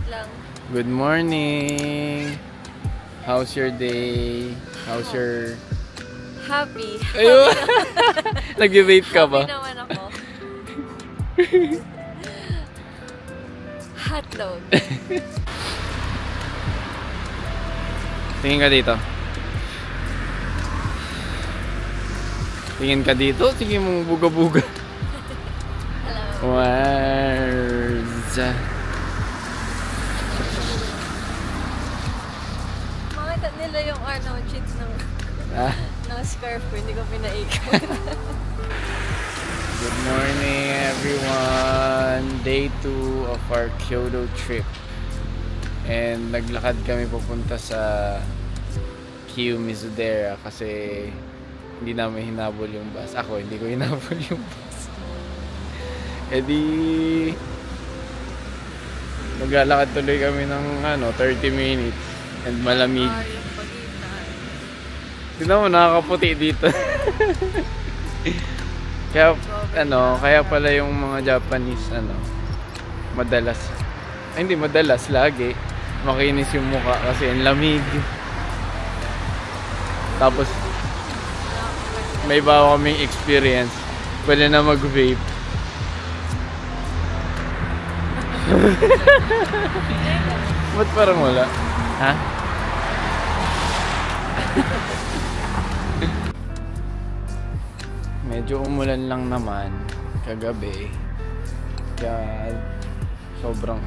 lang. Good morning! How's your day? How's your... Happy. Ayun! Nag-vape ka ba? Happy naman ako. Hotdog. Tingin ka dito. Tingin ka dito? Sige mong buga-buga. Hello. Where's... Makita nila yung cheats ng scarf ko. Hindi ko pinaikot. Good morning everyone! Day 2 of our Kyoto trip. And naglakad kami papunta sa Kiyomizu-dera kasi hindi namin hinabol yung bus. Ako, hindi ko hinabol yung bus. E di maglalakad tuloy kami ng 30 minutes and malamig. Tignan mo, nakakaputi dito. Kaya kaya pala yung mga Japanese madalas, hindi madalas, lagi makinis yung mukha kasi ang lamig. Tapos may bago kaming experience, pwede na mag-vape. Ba't parang wala? Ha? Medyo umulan lang naman kagabi. Kaya sobrang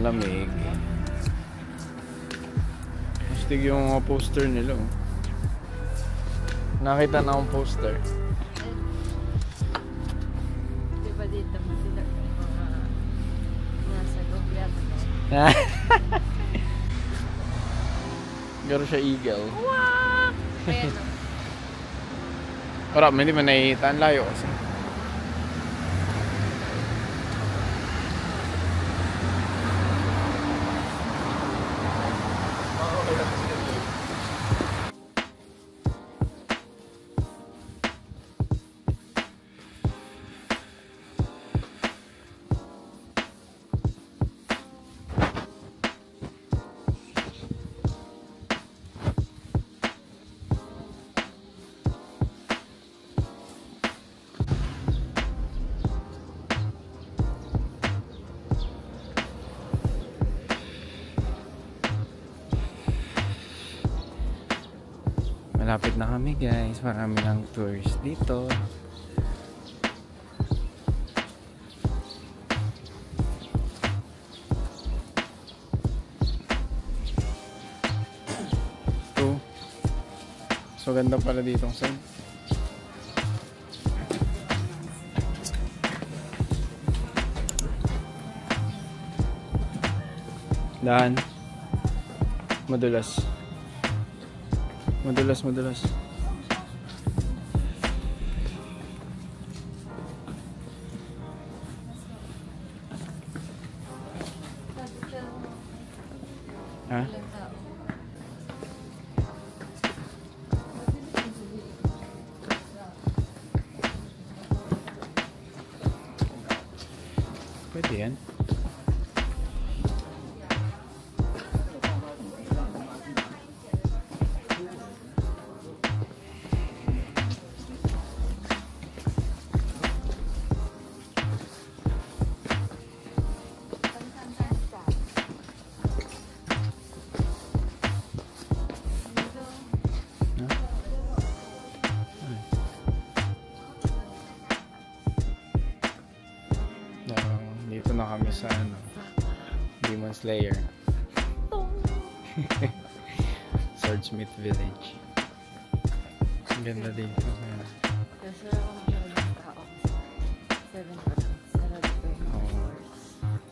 lamig. Astig yung mga poster nila. Nakita na akong poster. Diba dito sila mga nasa gobyerno? Garo siya eagle. Wow! Parang hindi man nakikita. Ang layo kasi. Malapit na kami guys, marami ng tours dito. So ganda pala ditong side. Dahan. Madulas. Madulas. Ha? Pwede yan. Dito na kami sa Demon Slayer. Swordsmith Village. Ang ganda dito. Kasi ako ng tao. 7 pa lang. Sarap ko yung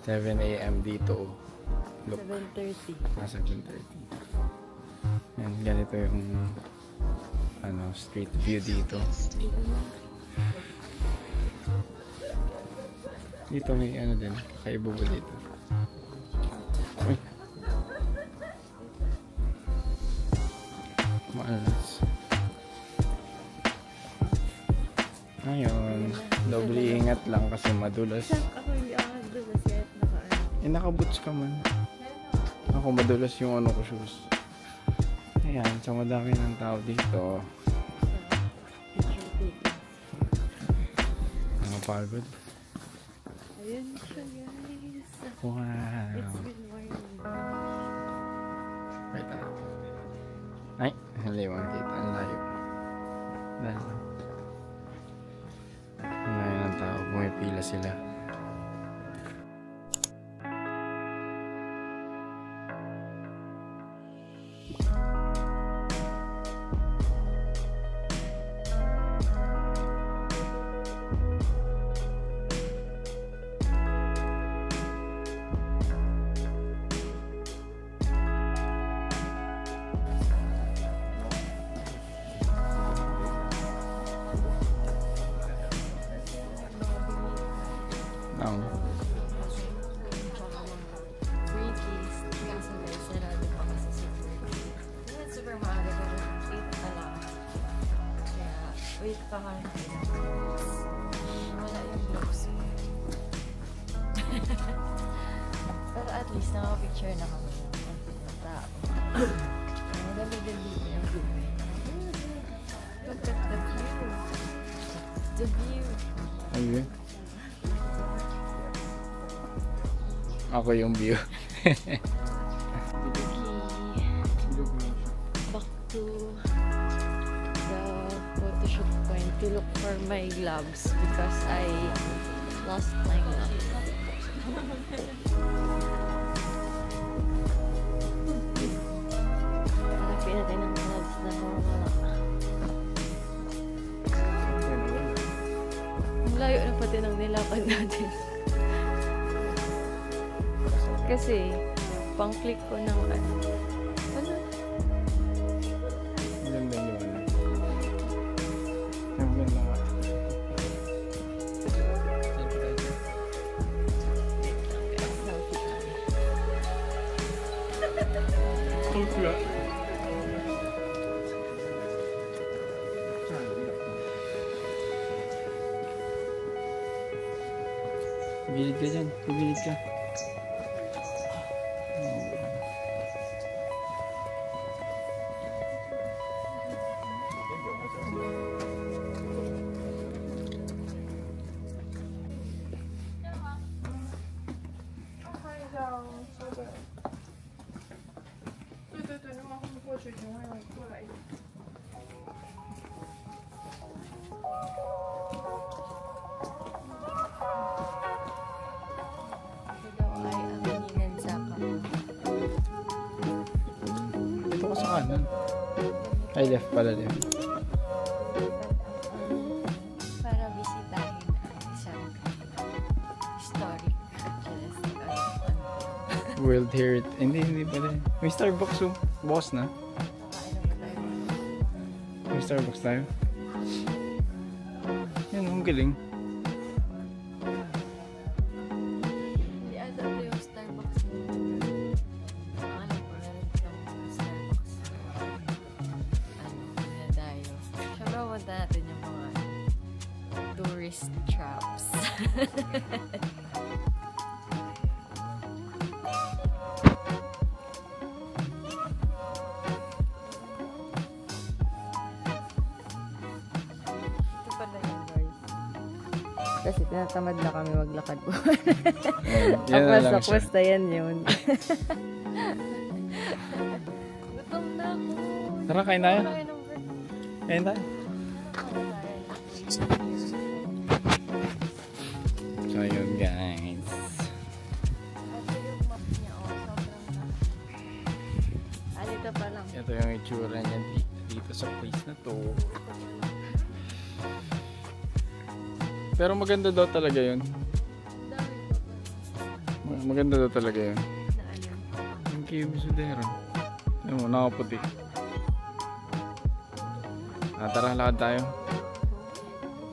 7 AM dito. Look. 7:30. Nasa 7:30. Yan, ganito yung street view dito. Dito may din, kakaiba ba dito? Uy. Maalas. Ayun, doble ingat lang kasi madulas. Ako hindi ako nadulas kahit naka naka-boots ka man. Ako madulas yung ano ko shoes. Ayan, so madami ng tao dito. Nakapagod. Ayun siya guys. Wow. It's been wild. Wait lang. Ay, haliwan kita. Ang layo. Dahil lang. Ang layo ng tao. Pumipila sila. Ang Freakies. Kaso guys, sarado pa kasi super maaga pero 8 pa lang. Kaya wait pa ka rin. Wala yung vlogs. Pero at least nakapicture na kami ng konti ng tao. Maganda dito yung view. Look at the view. The view. ayun. Ako yung view. Okay. Back to the photoshoot point to look for my gloves because I lost my gloves. Hanapin natin ang gloves na nawawala. Ang layo na pati ng nilakad natin. Kasi, pang-click ko ng ano. Ano? Maganda yung ano. Yung ganda nga. Selfie tayo. Tukla. Pagilid ka dyan. Pagilid ka. Ito daw ay ang Ninenzaka. Ito ka sa kanan. Ay, left pala, left. Para bisitahin ang isang historic World Heritage. Hindi pala. May Starbucks oh. Boss na. May Starbucks tayo. Yan, ang galing. Hindi ata ito yung Starbucks mo. Ang alam ko na rin itong Starbucks. Ano, tayo. Siyempre, punta natin yung mga tourist traps. Kasi tinatamad na kami maglakad po. Yan na lang siya. Basta yan yun. Gutom na ako. Tara, kain tayo. Kain ng bread. Kain tayo. So yun guys. Ito yung map niya. Oh, sobrang dito pa lang. Ito yung itsura niya dito sa place na to. Pero maganda daw talaga yun. Maganda daw talaga yun. Na ano? Yung Cave Sudero. Ano mo, nakaputi. Tara, lakad tayo.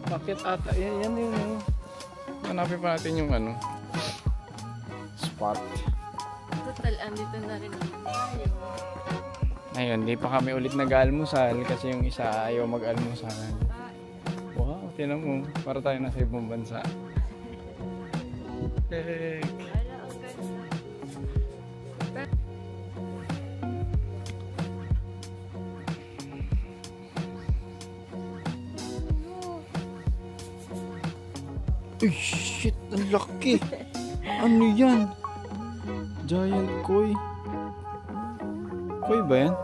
Bakit ata? Yan yun. Hanapin pa natin yung ano. Spot. Total, andito na rin tayo. Ngayon, di pa kami ulit nag-almusal kasi yung isa ayaw mag-almusal. Wow, tinan mo. Para tayo nasa ibang bansa. Heck. Wala, ang ganda. Uy, shit! Ang laki! Ano yan? Giant koi. Koi ba yan?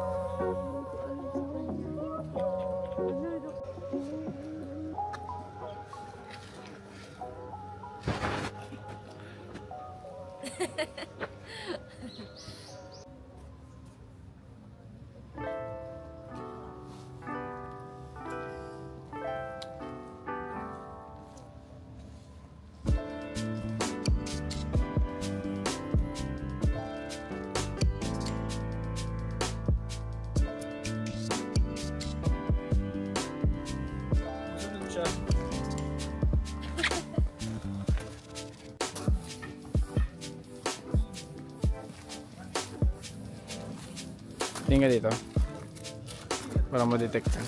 Tingin ka dito para ma-detect ka.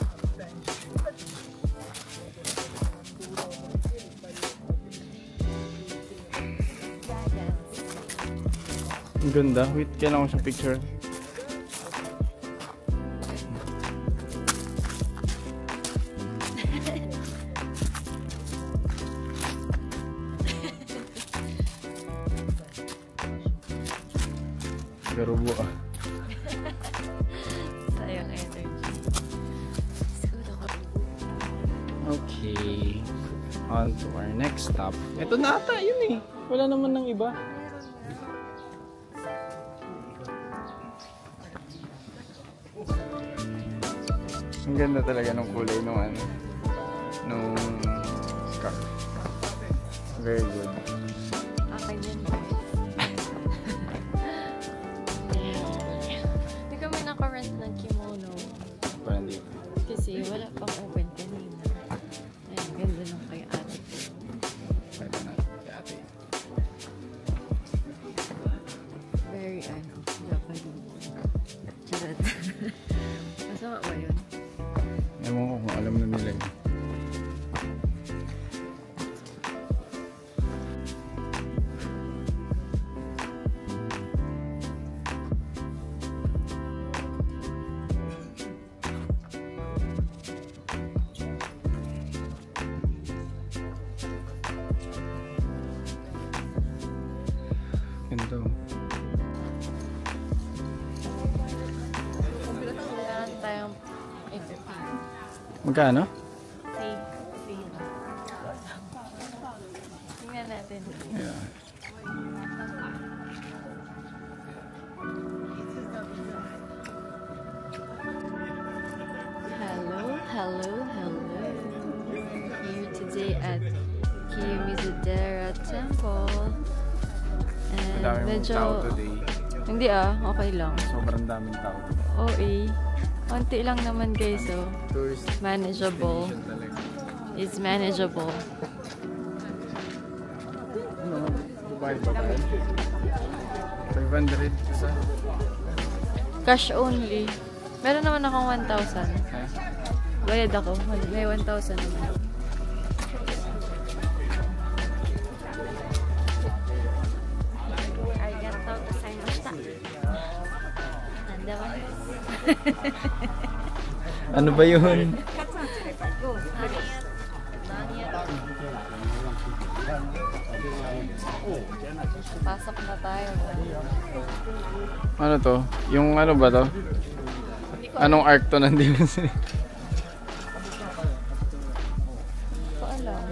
Ang ganda. Wait, kailangan ko siya picture. Garubo ah. Sayang energy. Okay. On to our next stop. Ito na ata yun eh. Wala naman ng iba. Ang ganda talaga ng kulay nung ano. Nung scarf. Very good. Akin yan. Hindi kami naka-rent ng kimono. Parang dito. Kasi wala pang open kanina. Ayun, ganda nung kay ate. Pwede natin kay ate. Very, Japanese. Charot. Masama ba yun? Ewan ko kung alam na nila yun. Ganda. Meron tayong interview. Magkano? Fee. Tingnan natin. Yeah. Hello. Here today at Kiyomizu-dera Temple. And Madaming medyo... tao today. Hindi okay lang. Sobrang daming tao. OA. Konti lang naman guys, so Tourist manageable. destination talaga. It's manageable. Ano? Dubai ba ba? 500 isa? Cash only. Meron naman akong 1,000. Eh? Bayad ako. May 1,000 naman. Arigatou gozaimashita. Nanda ba? Ano ba yun? Pasok na tayo. Ano to? Yung ano ba to? Anong arc to nandito? Ko alam.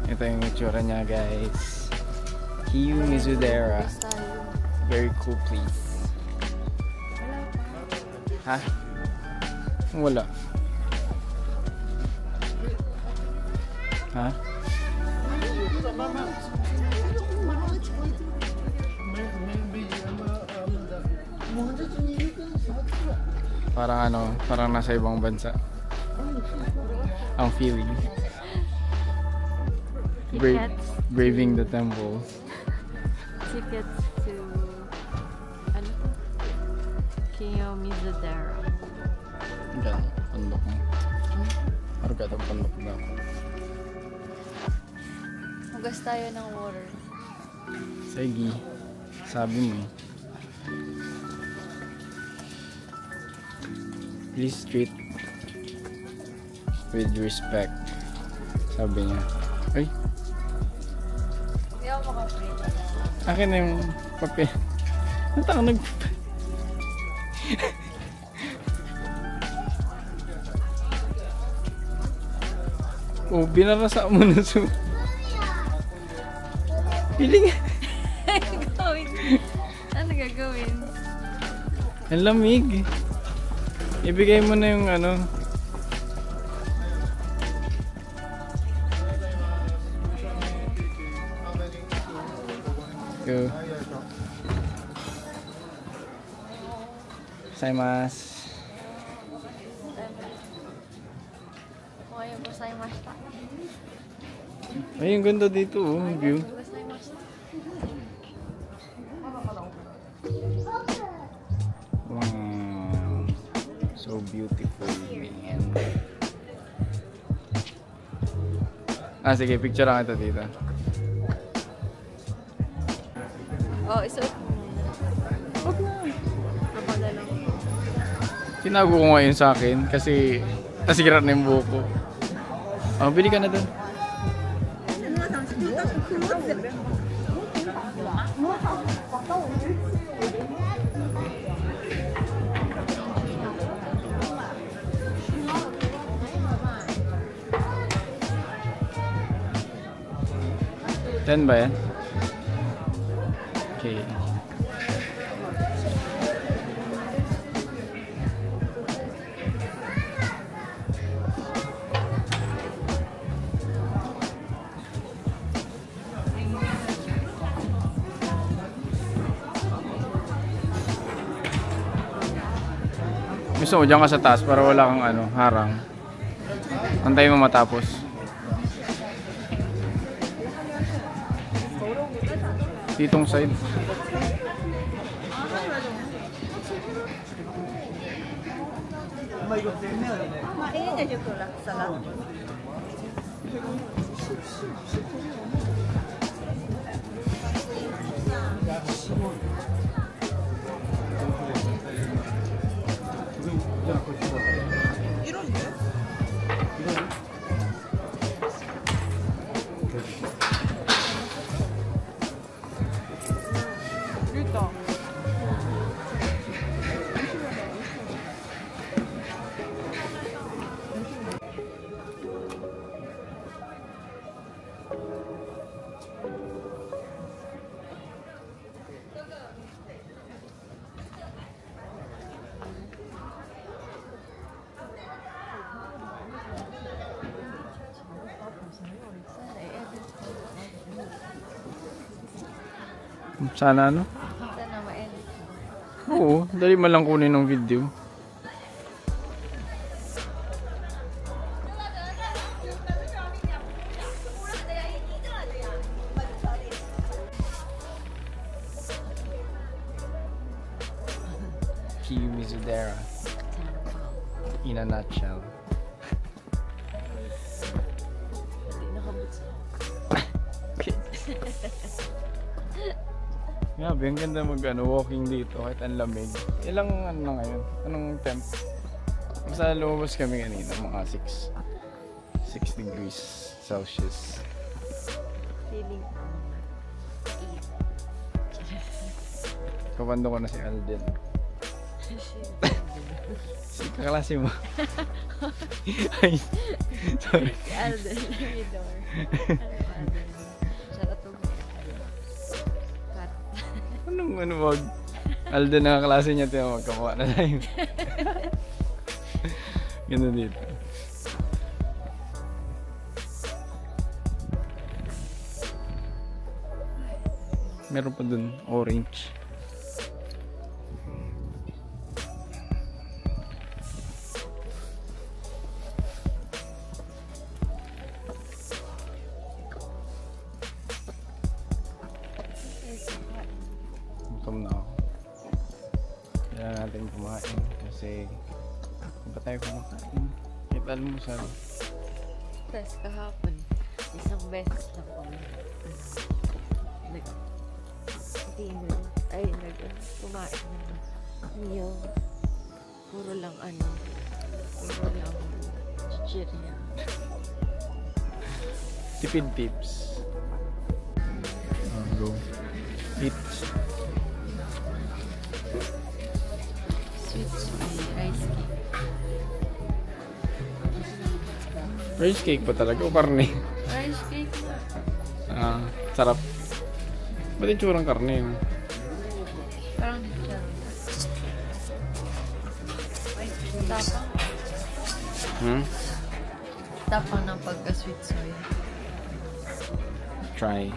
Ito yung itsura niya guys. Kiyomizu-dera. Very cool place. Ha? Wala. Ha? Parang ano, parang nasa ibang bansa. Ang feeling. Braving the temple. Tickets to ano to? Kiyomizu-dera. Gano'n, pandok mo. Argatang pandok daw. Hugas tayo ng water. Sige, sabi mo eh. Please treat. with respect. Sabi niya. Ay, Hindi ako makaprint. akin na yung papel. Nata ka nag... Oh, binarasa mo na so. Piling. Gawin. Ano gagawin? Ang lamig. Ibigay mo na yung ano. Go. Gozaimasu. Okay, gozaimashita. Ay, ang ganda dito oh, view. Gozaimashita. Wow. So beautiful, man. Ah, sige, picture lang ito dito. Oh, isuot mo muna. Huwag na. Kapala lang. Tinago ko ngayon sa akin kasi nasira na yung buhok ko. Oh, bili ka na dun. $10 ba yan? Okay. Gusto mo dyan ka sa taas para wala kang ano, harang. Antayin mo matapos. Ditong side. Sana ano? Sana ma-edit. Oo, dali man lang kunin ng video. Kiyu Mizudera in a nutshell. Hindi nakabutsa. Grabe, ang ganda mag walking dito kahit ang lamig. Ilang ano na ngayon? Anong temp? Basta lumabas kami kanina, mga 6 degrees Celsius. Feeling Kapando ko na si Alden. Si kaklase mo. Ay, sorry. Si Alden, Lamidor. Alden. Sarap to. Cut. Anong ano wag? Alden na kaklase niya tayo magkakuha na tayo. Ganda dito. Meron pa dun, orange. Gutom na ako. Kailangan natin kumain kasi kung pa tayo kumakain, kahit almusal. Tapos kahapon, isang beses lang ako dinner. Ay, kumain ng meal. Puro lang Chiria. Tipid tips. Go. Eat. Sweet rice cake. Rice cake pa talaga o karne? Rice cake na. Sarap. Ba't yung tsurang karne? No? Parang siya. Tapang. Tapang ng pagka-sweet soy. Try.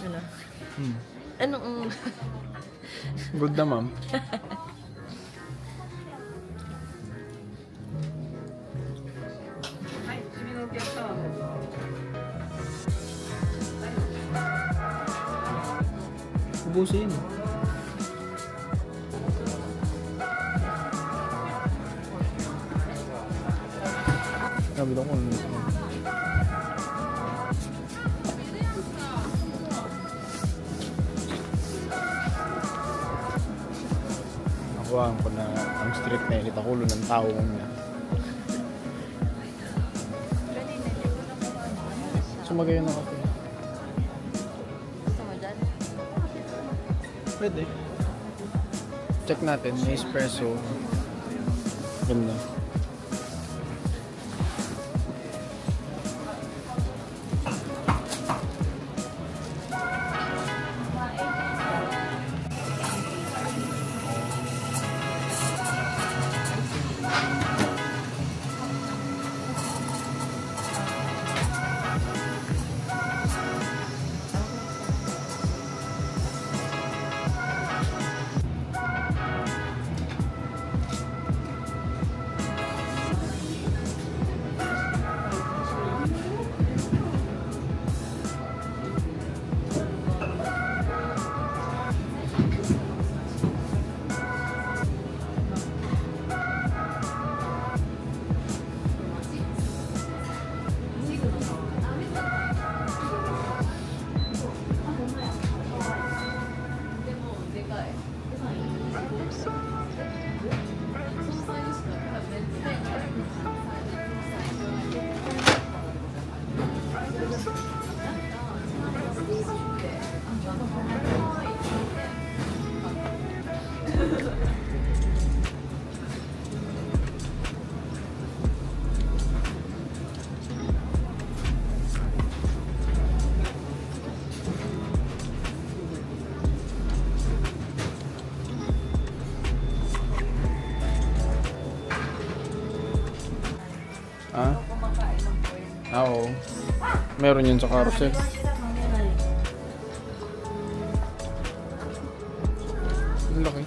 Ano? Anong... Good na, ma'am. Ubusin. Sabi daw kung nakuhaan ko na ang street na init ako ng tao niya. Sumagay na ako. Gusto mo dyan? Pwede. Check natin. May espresso. Ganda. Oo. Meron yun sa carousel. Ang laki.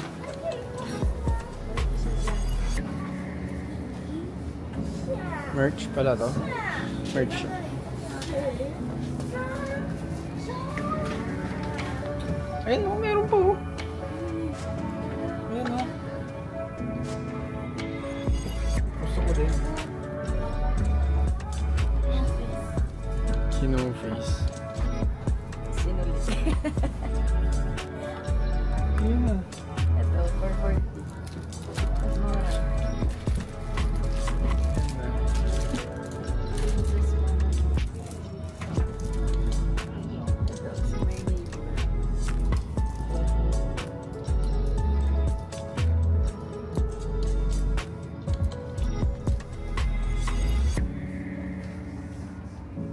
Merch pala to. Merch. Ayun o, meron pa o. Ayun o. Gusto ko din. Sino face? Sinulit. Ayun na. Ito, for 40. Mas mura. Ito, si my neighbor.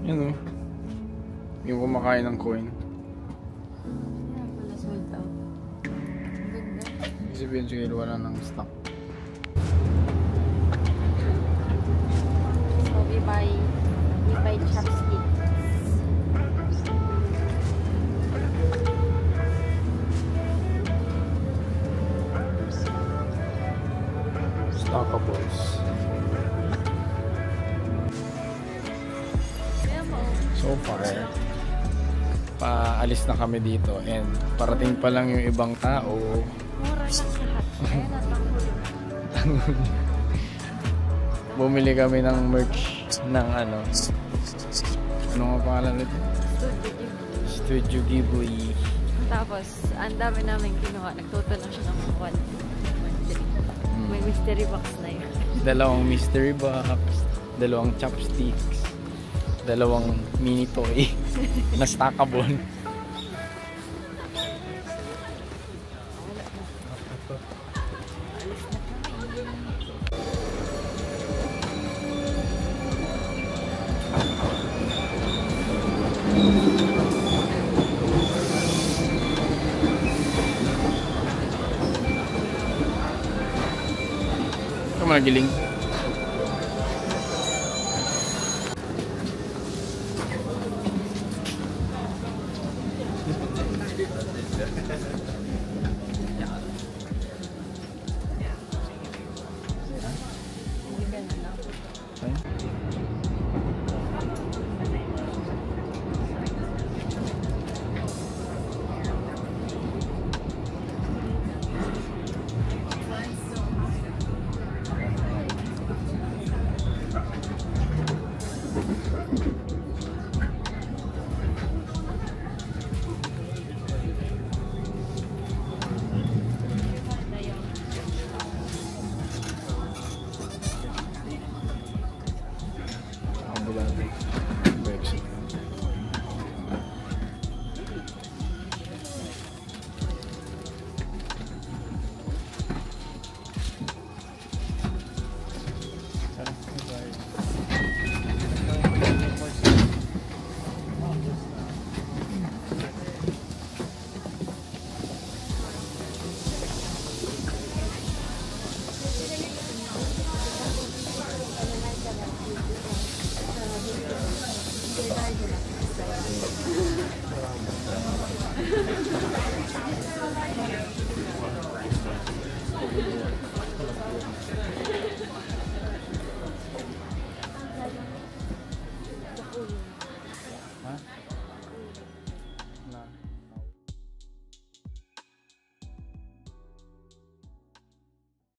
Yun o. Yung kumakain ng coin. Kaya pala sold out. Ang ganda. Sabihin siguro wala ng stock. So we buy chopsticks. Stockables. So far, paalis na kami dito and parating pa lang yung ibang tao. Mura lang lahat. Ayan, natanghol. Bumili kami ng merch ng ano, Ano nga pangalan nito? Studio Ghibli. Studio Ghibli. Tapos, ang dami namin kinuha. Nagtotal lang siya ng 1, 2, 3. May mystery box na yun. Dalawang mystery box, dalawang chopsticks, dalawang mini toy na stackable. Ito magiling.